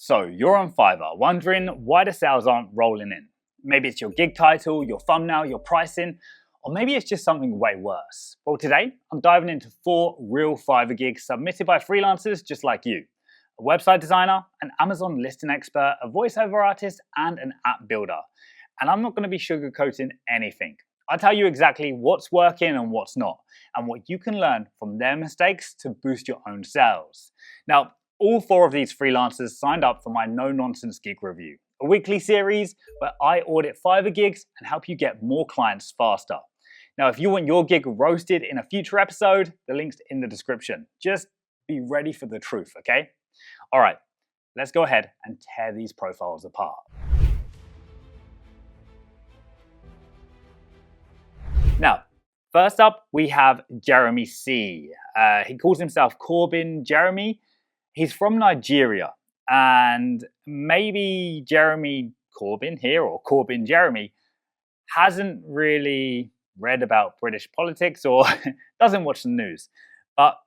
So you're on Fiverr, wondering why the sales aren't rolling in. Maybe it's your gig title, your thumbnail, your pricing, or maybe it's just something way worse. Well, today I'm diving into 4 real Fiverr gigs submitted by freelancers just like you. A website designer, an Amazon listing expert, a voiceover artist, and an app builder. And I'm not going to be sugarcoating anything. I'll tell you exactly what's working and what's not, and what you can learn from their mistakes to boost your own sales. Now, all 4 of these freelancers signed up for my no-nonsense gig review, a weekly series where I audit Fiverr gigs and help you get more clients faster. Now, if you want your gig roasted in a future episode, the link's in the description. Just be ready for the truth, okay? All right, let's go ahead and tear these profiles apart. Now, first up, we have Jeremy C. He calls himself Corbyn Jeremy. He's from Nigeria, and maybe Jeremy Corbyn here, or Corbyn Jeremy, hasn't really read about British politics or doesn't watch the news. But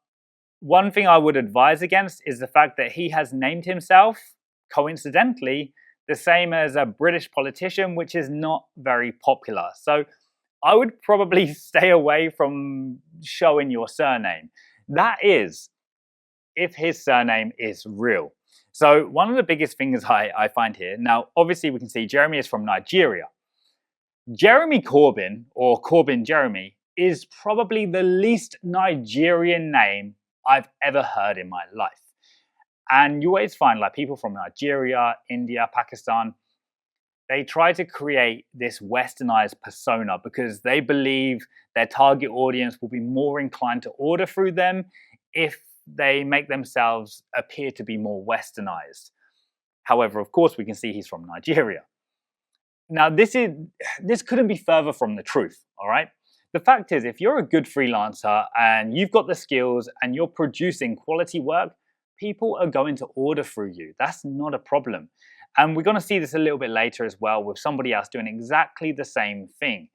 one thing I would advise against is the fact that he has named himself, coincidentally, the same as a British politician, which is not very popular. So I would probably stay away from showing your surname. That is, if his surname is real. So one of the biggest things I find here, now obviously we can see Jeremy is from Nigeria. Jeremy Corbyn, or Corbyn Jeremy, is probably the least Nigerian name I've ever heard in my life. And you always find like people from Nigeria, India, Pakistan, they try to create this westernized persona because they believe their target audience will be more inclined to order through them if they make themselves appear to be more westernized. However, of course, we can see he's from Nigeria. Now, this couldn't be further from the truth, all right? The fact is, if you're a good freelancer and you've got the skills and you're producing quality work, people are going to order through you. That's not a problem. And we're going to see this a little bit later as well with somebody else doing exactly the same thing.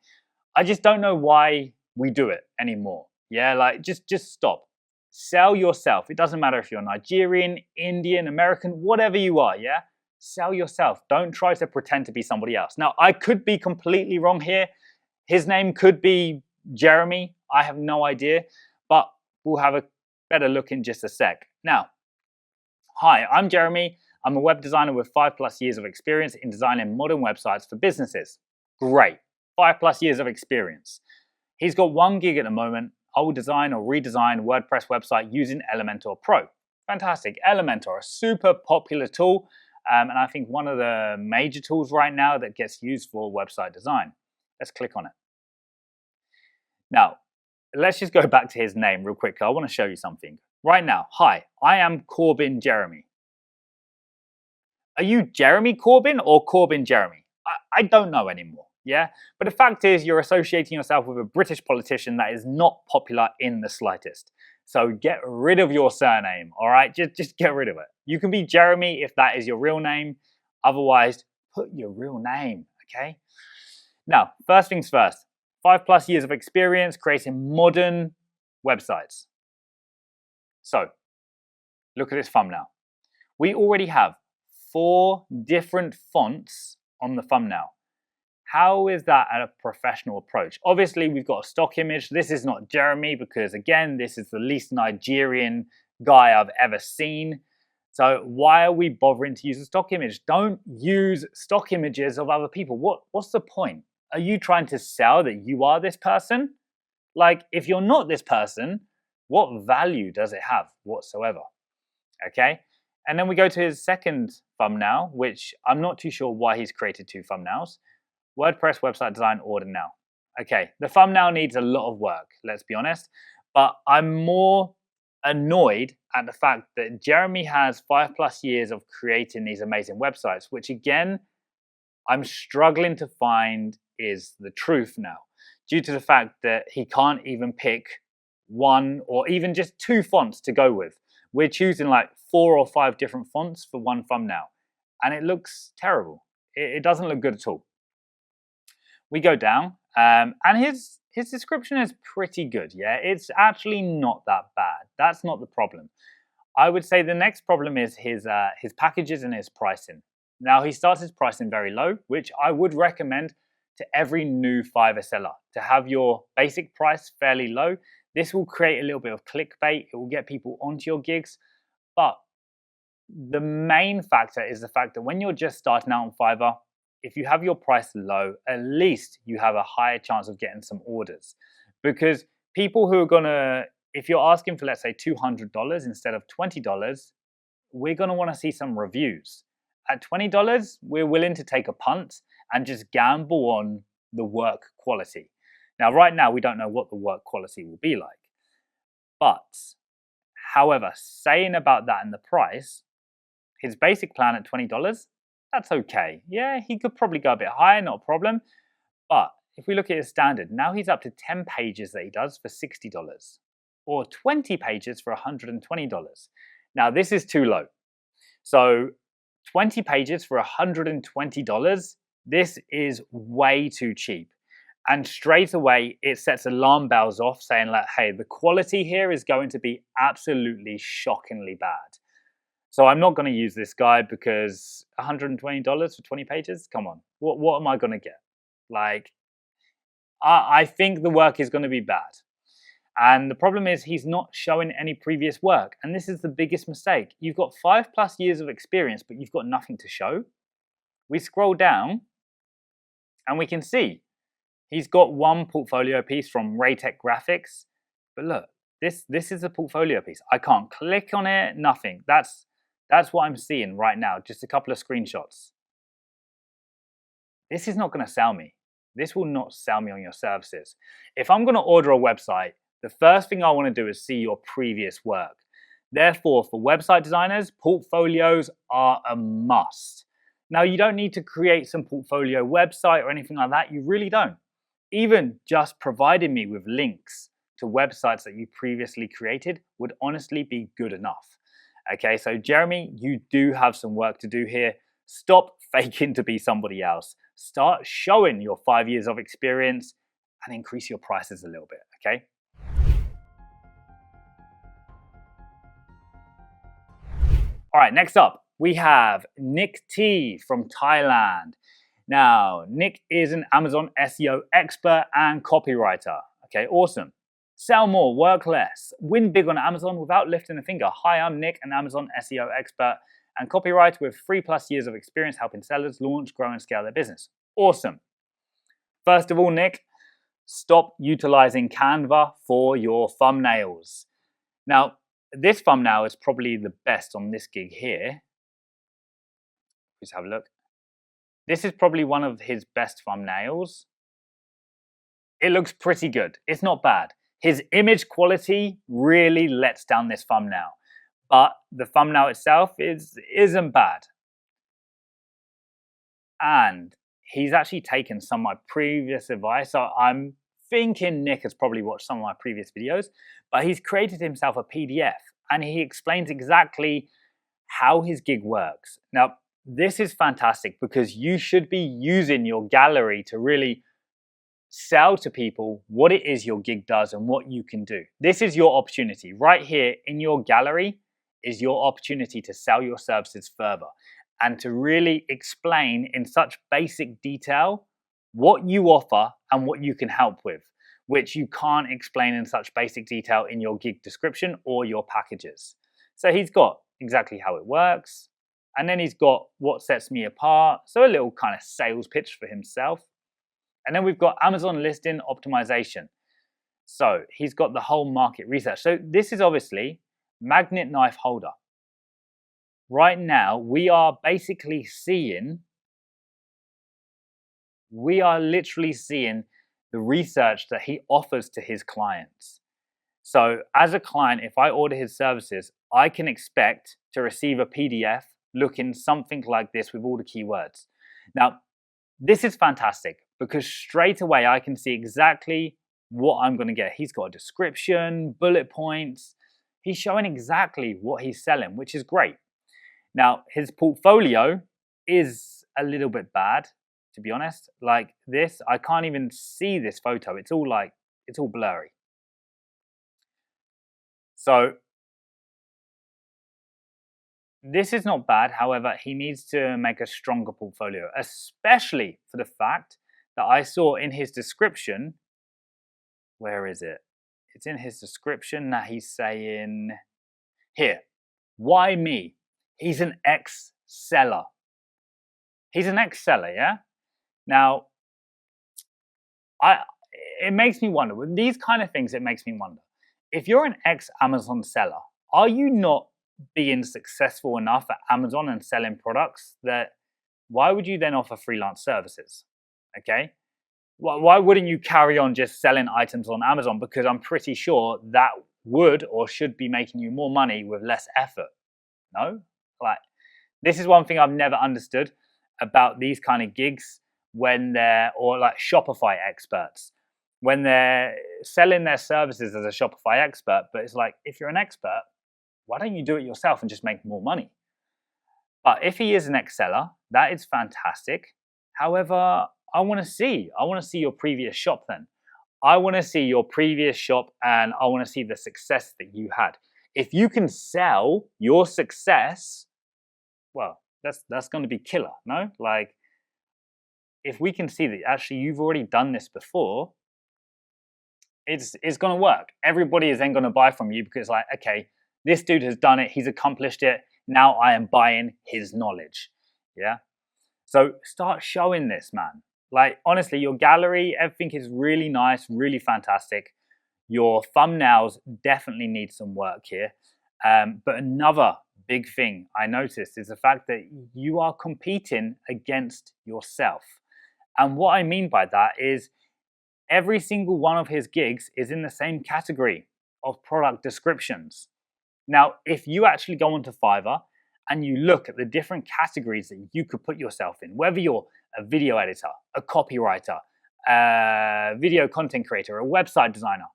I just don't know why we do it anymore. Yeah, like just stop. Sell yourself. It doesn't matter if you're Nigerian, Indian, American, whatever you are, yeah? Sell yourself. Don't try to pretend to be somebody else. Now, I could be completely wrong here. His name could be Jeremy. I have no idea, but we'll have a better look in just a sec. Now, hi, I'm Jeremy. I'm a web designer with 5+ years of experience in designing modern websites for businesses. Great, 5+ years of experience. He's got 1 gig at the moment. I will design or redesign a WordPress website using Elementor Pro. Fantastic. Elementor, a super popular tool, and I think one of the major tools right now that gets used for website design. Let's click on it. Now, let's just go back to his name real quick. I want to show you something. Right now, hi, I am Corbyn Jeremy. Are you Jeremy Corbyn or Corbyn Jeremy? I don't know anymore. Yeah, but the fact is you're associating yourself with a British politician that is not popular in the slightest. So get rid of your surname, all right? Just get rid of it. You can be Jeremy if that is your real name. Otherwise, put your real name, okay? Now, first things first, 5+ years of experience creating modern websites. So, look at this thumbnail. We already have 4 different fonts on the thumbnail. How is that a professional approach? Obviously, we've got a stock image. This is not Jeremy because, again, this is the least Nigerian guy I've ever seen. So why are we bothering to use a stock image? Don't use stock images of other people. What's the point? Are you trying to sell that you are this person? Like, if you're not this person, what value does it have whatsoever? Okay? And then we go to his second thumbnail, which I'm not too sure why he's created 2 thumbnails. WordPress website design order now. Okay, the thumbnail needs a lot of work, let's be honest, but I'm more annoyed at the fact that Jeremy has 5+ years of creating these amazing websites, which again, I'm struggling to find is the truth now, due to the fact that he can't even pick 1 or even just 2 fonts to go with. We're choosing like 4 or 5 different fonts for 1 thumbnail, and it looks terrible. It doesn't look good at all. We go down, and his description is pretty good, yeah? It's actually not that bad. That's not the problem. I would say the next problem is his packages and his pricing. Now he starts his pricing very low, which I would recommend to every new Fiverr seller to have your basic price fairly low. This will create a little bit of clickbait. It will get people onto your gigs. But the main factor is the fact that when you're just starting out on Fiverr, if you have your price low, at least you have a higher chance of getting some orders. Because people who are gonna, if you're asking for, let's say, $200 instead of $20, we're gonna wanna see some reviews. At $20, we're willing to take a punt and just gamble on the work quality. Now, right now, we don't know what the work quality will be like. But, however, saying about that and the price, his basic plan at $20, that's okay. Yeah, he could probably go a bit higher, not a problem. But if we look at his standard, now he's up to 10 pages that he does for $60 or 20 pages for $120. Now, this is too low. So 20 pages for $120, this is way too cheap. And straight away, it sets alarm bells off saying like, hey, the quality here is going to be absolutely shockingly bad. So I'm not going to use this guy because $120 for 20 pages? Come on, what am I going to get? Like, I think the work is going to be bad. And the problem is he's not showing any previous work. And this is the biggest mistake. You've got 5+ years of experience, but you've got nothing to show. We scroll down and we can see he's got one portfolio piece from Raytech Graphics. But look, this is a portfolio piece. I can't click on it, nothing. That's what I'm seeing right now, just a couple of screenshots. This is not going to sell me. This will not sell me on your services. If I'm going to order a website, the first thing I want to do is see your previous work. Therefore, for website designers, portfolios are a must. Now, you don't need to create some portfolio website or anything like that. You really don't. Even just providing me with links to websites that you previously created would honestly be good enough. Okay, so Jeremy, you do have some work to do here. Stop faking to be somebody else. Start showing your 5 years of experience and increase your prices a little bit, okay? All right, next up, we have Nick T from Thailand. Now, Nick is an Amazon SEO expert and copywriter. Okay, awesome. Sell more, work less, win big on Amazon without lifting a finger. Hi, I'm Nick, an Amazon SEO expert and copywriter with 3+ years of experience helping sellers launch, grow, and scale their business. Awesome. First of all, Nick, stop utilizing Canva for your thumbnails. Now, this thumbnail is probably the best on this gig here. Let's have a look. This is probably one of his best thumbnails. It looks pretty good. It's not bad. His image quality really lets down this thumbnail, but the thumbnail itself isn't bad. And he's actually taken some of my previous advice. So I'm thinking Nick has probably watched some of my previous videos, but he's created himself a PDF and he explains exactly how his gig works. Now, this is fantastic because you should be using your gallery to really sell to people what it is your gig does and what you can do. This is your opportunity. Right here in your gallery is your opportunity to sell your services further and to really explain in such basic detail what you offer and what you can help with, which you can't explain in such basic detail in your gig description or your packages. So he's got exactly how it works, and then he's got what sets me apart, so a little kind of sales pitch for himself. And then we've got Amazon listing optimization. So he's got the whole market research. So this is obviously magnet knife holder. Right now, we are basically seeing, we are literally seeing the research that he offers to his clients. So as a client, if I order his services, I can expect to receive a PDF looking something like this with all the keywords. Now, this is fantastic because straight away I can see exactly what I'm going to get. He's got a description, bullet points. He's showing exactly what he's selling, which is great. Now, his portfolio is a little bit bad, to be honest. Like this, I can't even see this photo. It's all blurry. So This is not bad. However, he needs to make a stronger portfolio, especially for the fact that I saw in his description. Where is it? It's in his description that he's saying here, why me? He's an ex-seller. He's an ex-seller, yeah? Now, it makes me wonder, with these kind of things, it makes me wonder. If you're an ex-Amazon seller, are you not being successful enough at Amazon and selling products that why would you then offer freelance services? Okay? Why wouldn't you carry on just selling items on Amazon? Because I'm pretty sure that would or should be making you more money with less effort. No? Like, this is one thing I've never understood about these kind of gigs when they're, or like Shopify experts, when they're selling their services as a Shopify expert. But it's like, if you're an expert, why don't you do it yourself and just make more money? But if he is an ex-seller, that is fantastic. However, I want to see your previous shop then. I want to see your previous shop and I want to see the success that you had. If you can sell your success, well, that's going to be killer, no? Like, if we can see that actually you've already done this before, it's going to work. Everybody is then going to buy from you because like, okay, this dude has done it. He's accomplished it. Now I am buying his knowledge. Yeah. So start showing this, man. Like, honestly, your gallery, everything is really nice, really fantastic. Your thumbnails definitely need some work here. But another big thing I noticed is the fact that you are competing against yourself. And what I mean by that is every single one of his gigs is in the same category of product descriptions. Now, if you actually go onto Fiverr and you look at the different categories that you could put yourself in, whether you're a video editor, a copywriter, a video content creator, a website designer,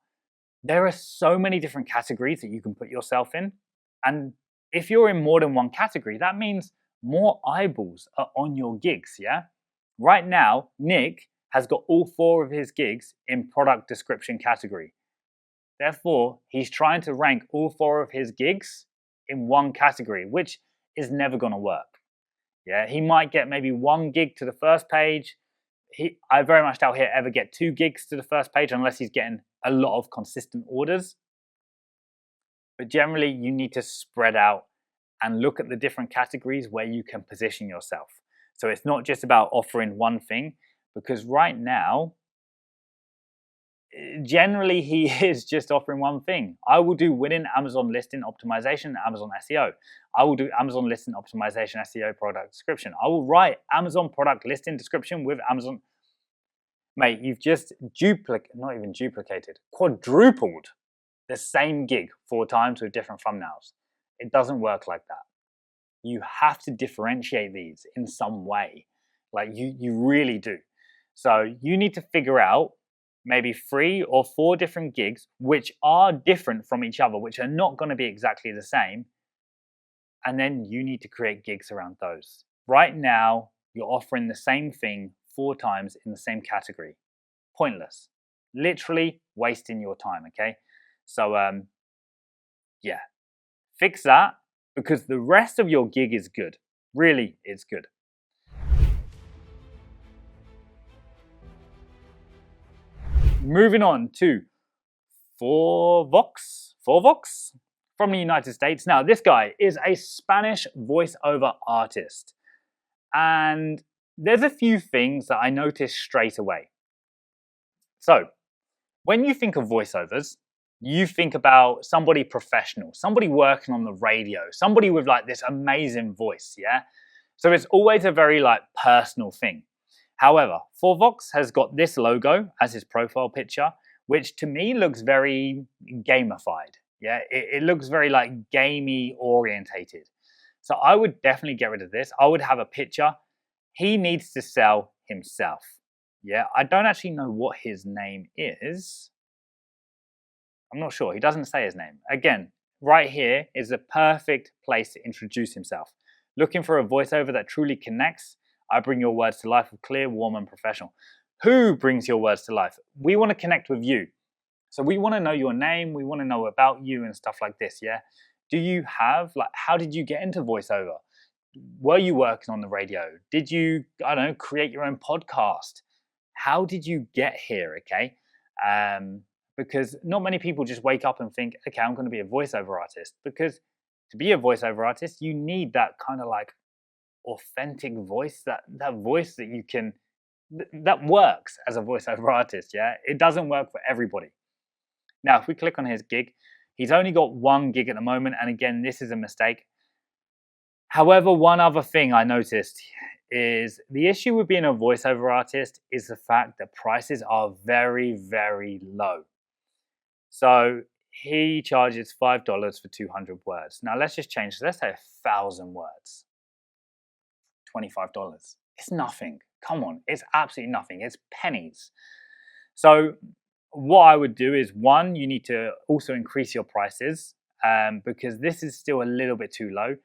there are so many different categories that you can put yourself in. And if you're in more than one category, that means more eyeballs are on your gigs, yeah? Right now, Nick has got all 4 of his gigs in product description category. Therefore, he's trying to rank all 4 of his gigs in one category, which is never going to work. Yeah, he might get maybe 1 gig to the first page. I very much doubt he'll ever get 2 gigs to the first page unless he's getting a lot of consistent orders. But generally, you need to spread out and look at the different categories where you can position yourself. So it's not just about offering one thing, because right now, generally he is just offering one thing. I will do winning Amazon listing optimization and Amazon SEO. I will do Amazon listing optimization, SEO, product description. I will write Amazon product listing description with Amazon. Mate, you've just quadrupled the same gig 4 times with different thumbnails. It doesn't work like that. You have to differentiate these in some way. Like you really do. So you need to figure out maybe 3 or 4 different gigs which are different from each other, which are not going to be exactly the same. And then you need to create gigs around those. Right now, you're offering the same thing 4 times in the same category. Pointless. Literally wasting your time, okay? So, yeah. Fix that, because the rest of your gig is good. Really, it's good. Moving on to Forvox from the United States. Now, this guy is a Spanish voiceover artist. And there's a few things that I noticed straight away. So, when you think of voiceovers, you think about somebody professional, somebody working on the radio, somebody with like this amazing voice, yeah? So it's always a very like personal thing. However, Forvox has got this logo as his profile picture, which to me looks very gamified. Yeah, it looks very like gamey orientated. So I would definitely get rid of this. I would have a picture. He needs to sell himself. Yeah, I don't actually know what his name is. I'm not sure. He doesn't say his name. Again, right here is the perfect place to introduce himself. Looking for a voiceover that truly connects? I bring your words to life with clear, warm, and professional. Who brings your words to life? We want to connect with you. So we want to know your name. We want to know about you and stuff like this, yeah? Do you have, like, how did you get into voiceover? Were you working on the radio? Did you, I don't know, create your own podcast? How did you get here? Okay. Because not many people just wake up and think, okay, I'm going to be a voiceover artist. Because to be a voiceover artist, you need that kind of like authentic voice, that voice that you can, that works as a voiceover artist. Yeah. It doesn't work for everybody. Now, if we click on his gig, he's only got 1 gig at the moment. And again, this is a mistake. However, one other thing I noticed is the issue with being a voiceover artist is the fact that prices are very, very low. So he charges $5 for 200 words. Now let's just change. Let's say 1,000 words. $25. It's nothing. Come on, it's absolutely nothing. It's pennies. So what I would do is, one, you need to also increase your prices because this is still a little bit too low.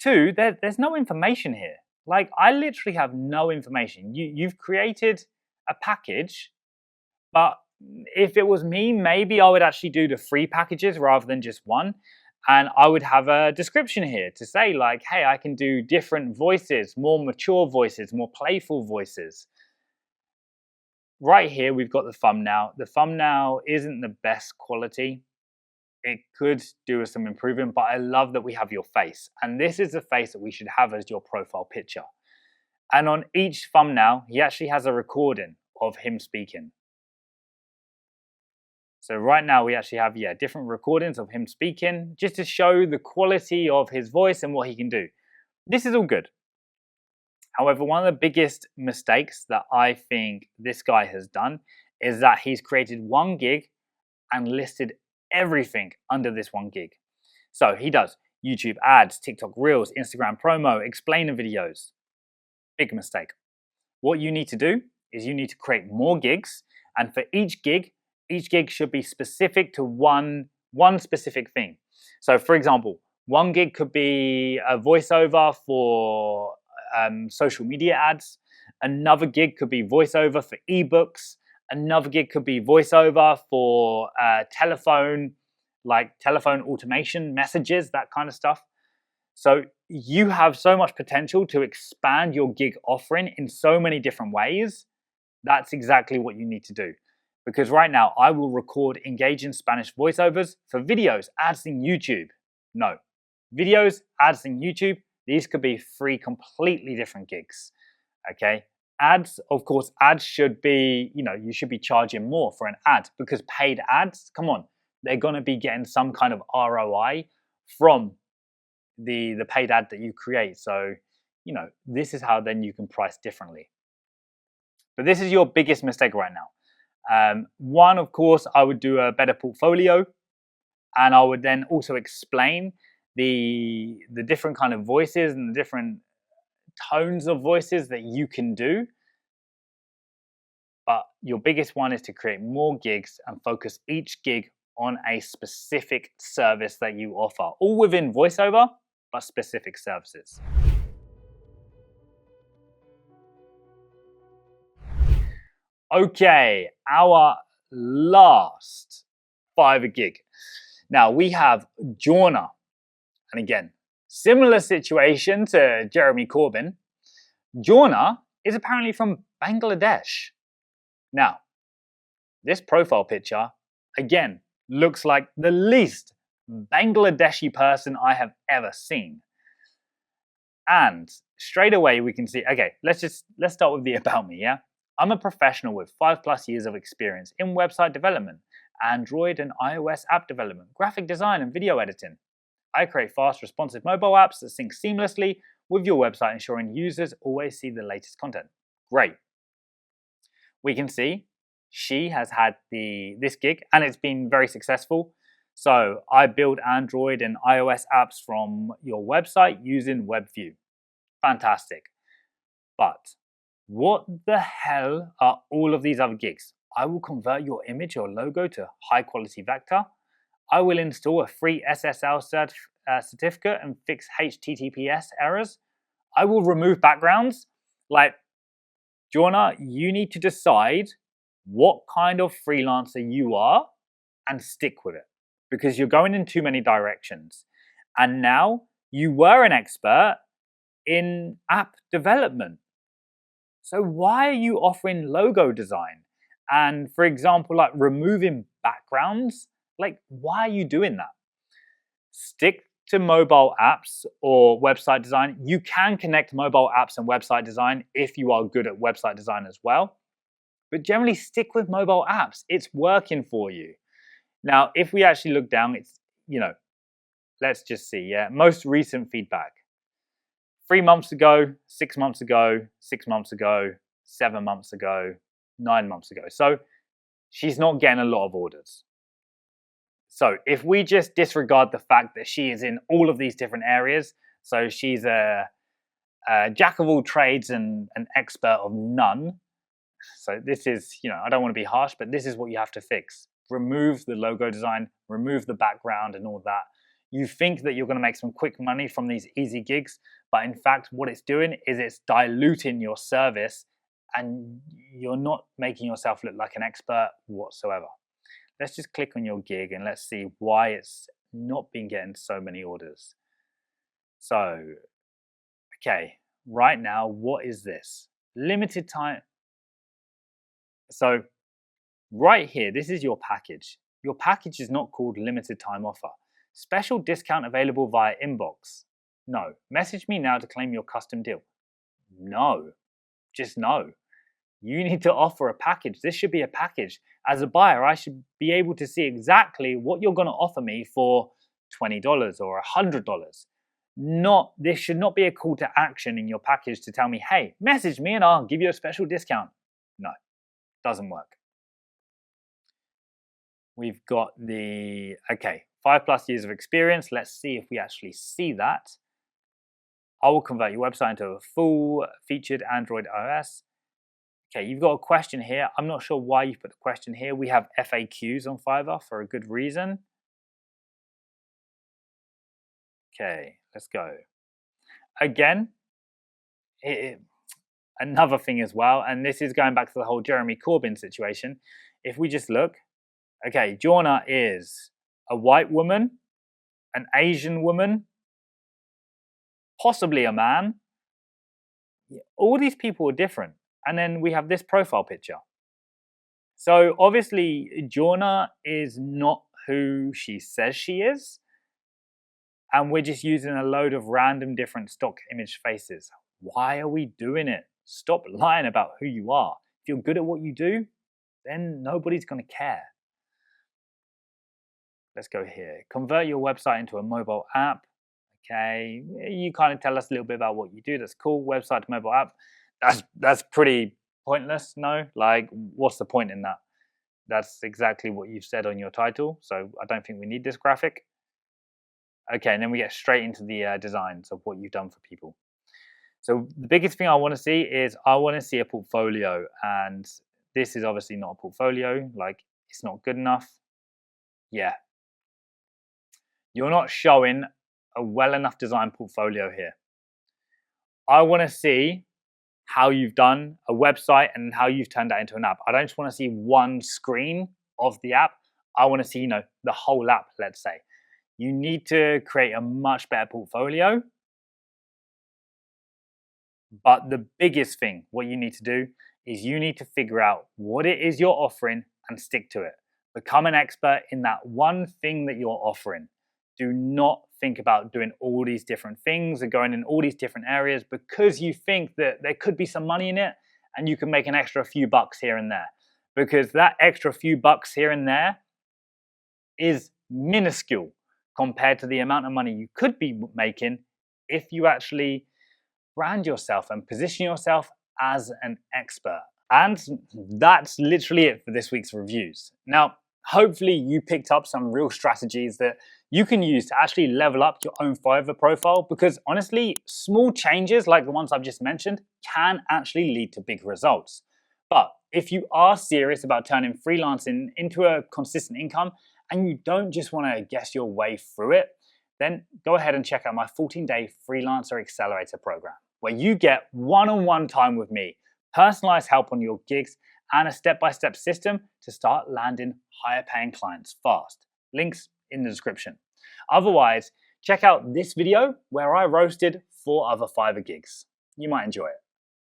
2, there's no information here. Like, I literally have no information. You've created a package, but if it was me, maybe I would actually do the 3 packages rather than just 1. And I would have a description here to say like, hey, I can do different voices, more mature voices, more playful voices. Right here, we've got the thumbnail. The thumbnail isn't the best quality. It could do with some improvement, but I love that we have your face. And this is the face that we should have as your profile picture. And on each thumbnail, he actually has a recording of him speaking. So right now we actually have, different recordings of him speaking just to show the quality of his voice and what he can do. This is all good. However, one of the biggest mistakes that I think this guy has done is that he's created 1 gig and listed everything under this 1 gig. So he does YouTube ads, TikTok Reels, Instagram promo, explainer videos. Big mistake. What you need to do is you need to create more gigs, and for each gig should be specific to one specific thing. So for example, 1 gig could be a voiceover for social media ads. Another gig could be voiceover for ebooks. Another gig could be voiceover for telephone automation messages, that kind of stuff. So you have so much potential to expand your gig offering in so many different ways. That's exactly what you need to do. Because right now I will record engaging Spanish voiceovers for videos, ads in YouTube. No, videos, ads in YouTube, these could be 3 completely different gigs, okay? Ads, of course, ads should be, you should be charging more for an ad because paid ads, come on, they're gonna be getting some kind of ROI from the paid ad that you create. So, this is how then you can price differently. But this is your biggest mistake right now. 1, of course, I would do a better portfolio, and I would then also explain the different kind of voices and the different tones of voices that you can do. But your biggest one is to create more gigs and focus each gig on a specific service that you offer, all within voiceover, but specific services. Okay, our last Fiverr gig. Now we have Jonah. And again, similar situation to Jeremy Corbyn. Jonah is apparently from Bangladesh. Now, this profile picture, again, looks like the least Bangladeshi person I have ever seen. And straight away we can see, okay, let's start with the about me, yeah? I'm a professional with 5+ years of experience in website development, Android and iOS app development, graphic design and video editing. I create fast, responsive mobile apps that sync seamlessly with your website, ensuring users always see the latest content. Great. We can see she has had this gig and it's been very successful. So I build Android and iOS apps from your website using WebView. Fantastic. But what the hell are all of these other gigs? I will convert your image or logo to high quality vector. I will install a free SSL certificate and fix HTTPS errors. I will remove backgrounds. Like, Jonah, you need to decide what kind of freelancer you are and stick with it, because you're going in too many directions. And now you were an expert in app development. So why are you offering logo design? And for example, like removing backgrounds? Like, why are you doing that? Stick to mobile apps or website design. You can connect mobile apps and website design if you are good at website design as well. But generally stick with mobile apps. It's working for you. Now, if we actually look down, it's, let's just see, most recent feedback. 3 months ago, 6 months ago, 6 months ago, 7 months ago, 9 months ago. So she's not getting a lot of orders. So if we just disregard the fact that she is in all of these different areas, so she's a jack of all trades and an expert of none. So this is, I don't want to be harsh, but this is what you have to fix. Remove the logo design, remove the background and all that. You think that you're going to make some quick money from these easy gigs, but in fact, what it's doing is it's diluting your service and you're not making yourself look like an expert whatsoever. Let's just click on your gig and let's see why it's not been getting so many orders. So, okay, right now, what is this? Limited time. So right here, this is your package. Your package is not called limited time offer. Special discount available via inbox. No. Message me now to claim your custom deal. No. Just no. You need to offer a package. This should be a package. As a buyer, I should be able to see exactly what you're going to offer me for $20 or $100. This should not be a call to action in your package to tell me, hey, message me and I'll give you a special discount. No, doesn't work. We've got 5+ years of experience. Let's see if we actually see that. I will convert your website into a full featured Android OS. Okay, you've got a question here. I'm not sure why you put the question here. We have FAQs on Fiverr for a good reason. Okay, let's go. Again, another thing as well, and this is going back to the whole Jeremy Corbyn situation. If we just look, okay, Jonah is a white woman, an Asian woman, possibly a man. All these people are different. And then we have this profile picture. So obviously, Jonah is not who she says she is. And we're just using a load of random different stock image faces. Why are we doing it? Stop lying about who you are. If you're good at what you do, then nobody's going to care. Let's go here. Convert your website into a mobile app. Okay, you kind of tell us a little bit about what you do. That's cool. Website to mobile app. That's pretty pointless, no? Like, what's the point in that? That's exactly what you've said on your title, so I don't think we need this graphic. Okay, and then we get straight into the designs of what you've done for people. So the biggest thing I want to see is I want to see a portfolio, and this is obviously not a portfolio. Like, it's not good enough. Yeah. You're not showing a well enough designed portfolio here. I want to see how you've done a website and how you've turned that into an app. I don't just want to see one screen of the app. I want to see, the whole app, let's say. You need to create a much better portfolio. But the biggest thing, what you need to do is you need to figure out what it is you're offering and stick to it. Become an expert in that one thing that you're offering. Do not think about doing all these different things and going in all these different areas because you think that there could be some money in it and you can make an extra few bucks here and there. Because that extra few bucks here and there is minuscule compared to the amount of money you could be making if you actually brand yourself and position yourself as an expert. And that's literally it for this week's reviews. Now, hopefully you picked up some real strategies that you can use to actually level up your own Fiverr profile, because honestly, small changes like the ones I've just mentioned can actually lead to big results. But if you are serious about turning freelancing into a consistent income and you don't just want to guess your way through it, then go ahead and check out my 14-day Freelancer Accelerator program, where you get one-on-one time with me, personalized help on your gigs, and a step-by-step system to start landing higher paying clients fast. Links in the description. Otherwise, check out this video where I roasted 4 other Fiverr gigs. You might enjoy it.